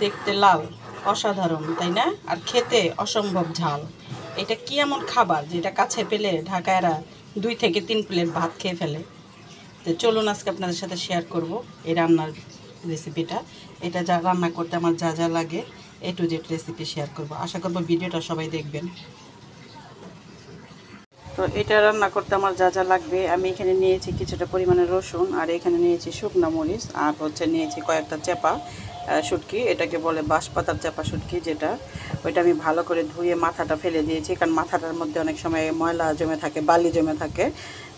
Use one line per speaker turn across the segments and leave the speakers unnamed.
দেখতে লাল, অসাধারণ তাই না? আর খেতে অসম্ভব ঝাল। এটা কি এমন খাবার যেটা কাছে পেলে ঢাকায়রা 2 থেকে 3 প্লেট ভাত খেয়ে ফেলে। তো চলুন আজকে আপনাদের সাথে শেয়ার করব এই রান্নার রেসিপিটা। এটা যা রান্না করতে আমার যা যা লাগে A to Z recipe share করব। আশা করব ভিডিওটা সবাই দেখবেন। তো এটা রান্না করতে আমার যা যা লাগবে, আমি এখানে নিয়েছি কিছুটা পরিমাণে রসুন, আর এখানে নিয়েছি শুকনো মরিচ, আর হচ্ছে নিয়েছি কয়েকটা চেপা শুটকি। এটাকে বলে বাঁশপাতার চেপা শুটকি, যেটা ওইটা আমি ভালো করে ধুয়ে মাথাটা ফেলে দিয়েছি, কারণ মাথাটার মধ্যে অনেক সময় ময়লা জমে থাকে, বালি জমে থাকে,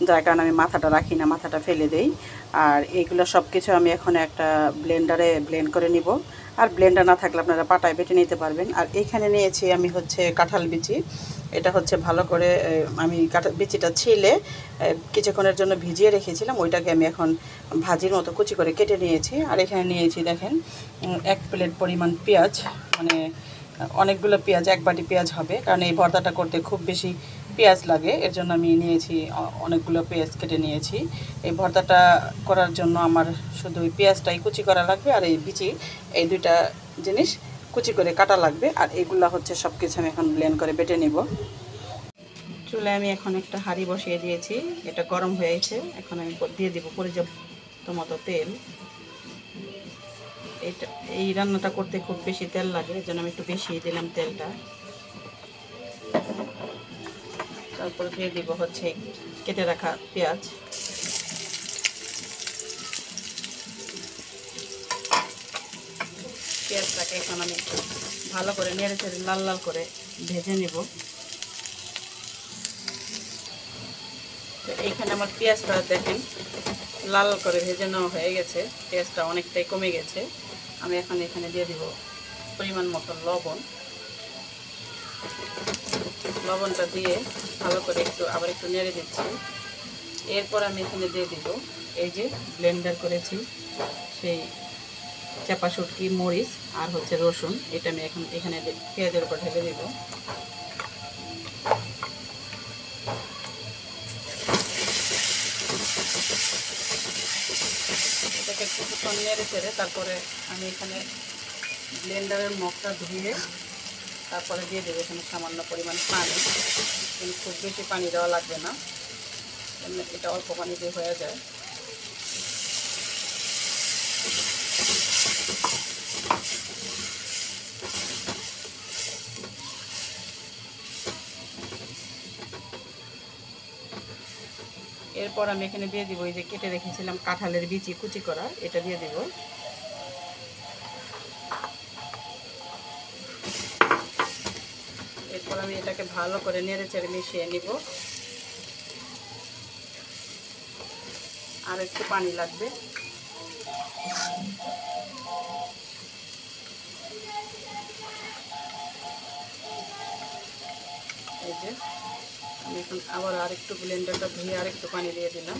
যার কারণে আমি মাথাটা রাখি না, মাথাটা ফেলে দেই। আর এইগুলো সব কিছু আমি এখন একটা ব্লেন্ডারে ব্লেন্ড করে নিব। আর ব্লেন্ডার না থাকলে আপনারা পাটায় বেটে নিতে পারবেন। আর এখানে নিয়েছি আমি হচ্ছে কাঁঠাল বিচি। এটা হচ্ছে ভালো করে আমি বিচিটা ছিলে কিছুক্ষণের জন্য ভিজিয়ে রেখেছিলাম, ওইটাকে আমি এখন ভাজির মতো কুচি করে কেটে নিয়েছি। আর এখানে নিয়েছি দেখেন 1 প্লেট পরিমাণ পেঁয়াজ, মানে অনেকগুলো পেঁয়াজ, 1 বাটি পেঁয়াজ হবে, কারণ এই ভর্তাটা করতে খুব বেশি পেঁয়াজ লাগে, এর জন্য আমি নিয়েছি অনেকগুলো পেঁয়াজ কেটে নিয়েছি। এই ভর্তাটা করার জন্য আমার শুধু ওই পেঁয়াজটাই কুচি করা লাগবে, আর এই বিচি, এই দুইটা জিনিস কুচি করে কাটা লাগবে। আর এইগুলা হচ্ছে সব কিছু আমি এখন ব্লেন্ড করে বেটে নিব। চুলায় আমি এখন একটা হাঁড়ি বসিয়ে দিয়েছি, এটা গরম হয়েছে। এখন আমি দিয়ে দিব পর্যাপ্ত মতো তেল। এটা এই রান্নাটা করতে খুব বেশি তেল লাগে, এর জন্য আমি একটু বেশি দিলাম তেলটা। তারপর দিয়ে দিব হচ্ছে কেটে রাখা পেঁয়াজ। পেঁয়াজটাকে এখন আমি ভালো করে নেড়ে চেড়ে লাল লাল করে ভেজে নেব। তো এইখানে আমার পেঁয়াজটা দেখেন লাল করে ভেজে নেওয়া হয়ে গেছে, পেঁয়াজটা অনেকটাই কমে গেছে। আমি এখন এখানে দিয়ে দিব পরিমাণ মতো লবণ। লবণটা দিয়ে ভালো করে আবার একটু নেড়ে দিচ্ছি। এরপর আমি এখানে দিয়ে দিব এই যে ব্লেন্ডার করেছি সেই চাপা শুটকি, মরিচ আর হচ্ছে রসুন, এটা আমি এখন এখানে পেঁয়াজের উপর ঢেলে দিব। এটাকে কিছুক্ষণ নেড়ে চেড়ে তারপরে আমি এখানে ব্লেন্ডারের মগটা ধুয়ে তারপরে দিয়ে দেবো এখানে সামান্য পরিমাণ পানি। কিন্তু খুব বেশি পানি দেওয়া লাগবে না, এটা অল্প পানি দিয়ে হয়ে যায়। এরপর আমি এখানে দিয়ে দিব এই যে কেটে রেখেছিলাম কাঁঠালের বিচি কুচি করা, এটা দিয়ে দিব। এরপর আমি এটাকে ভালো করে নেড়ে চেড়ে মিশিয়ে নিব। আর একটু পানি লাগবে। এই যে আমি এখন আবার আরেকটু ব্লেন্ডারটা ধুয়ে আরেকটু পানি দিয়ে দিলাম।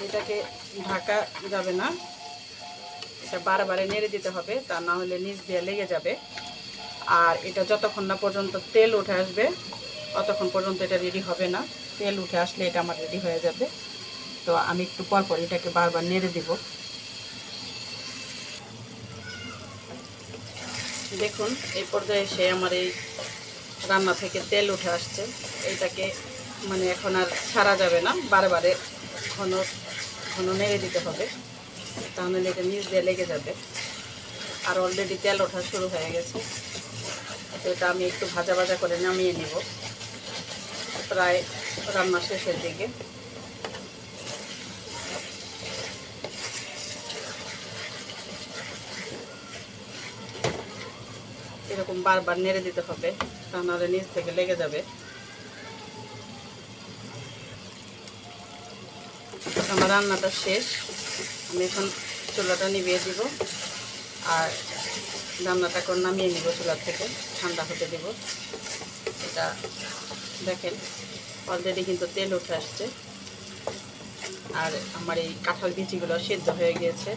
এটাকে ঢাকা যাবে না, এটা বারে নেড়ে দিতে হবে, তা না হলে নিচ দিয়ে লেগে যাবে। আর এটা যতক্ষণ না পর্যন্ত তেল উঠে আসবে ততক্ষণ পর্যন্ত এটা রেডি হবে না। তেল উঠে আসলে এটা আমার রেডি হয়ে যাবে। তো আমি একটু পর এটাকে বারবার নেড়ে দিব। দেখুন এই পর্যায়ে এসে আমার এই রান্না থেকে তেল উঠে আসছে। এইটাকে মানে এখন আর ছাড়া যাবে না, বারে ঘন ঘন নেড়ে দিতে হবে, তাহলে এটা নিচ দিয়ে লেগে যাবে। আর অলরেডি তেল ওঠা শুরু হয়ে গেছে। তো এটা আমি একটু ভাজা ভাজা করে নামিয়ে নিব, প্রায় রান্না শেষের দিকে। এরকম বারবার নেড়ে দিতে হবে, তা নাহলে নিচ থেকে লেগে যাবে। আমার রান্নাটা শেষ, আমি এখন চুলাটা নিভিয়ে দিব আর রান্নাটা করে নামিয়ে নিব চুলা থেকে, ঠান্ডা হতে দিব। এটা দেখেন অলরেডি কিন্তু তেল উঠে আসছে, আর আমার এই কাঁঠাল বিচিগুলো সিদ্ধ হয়ে গিয়েছে।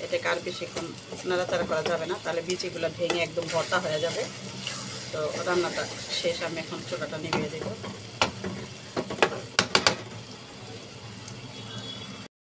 এটাকে আর বেশিক্ষণ নাড়াচাড়া করা যাবে না, তাহলে বিচিগুলো ভেঙে একদম ভর্তা হয়ে যাবে। তো রান্নাটা শেষ, আমি এখন চুলাটা নিভিয়ে দেব।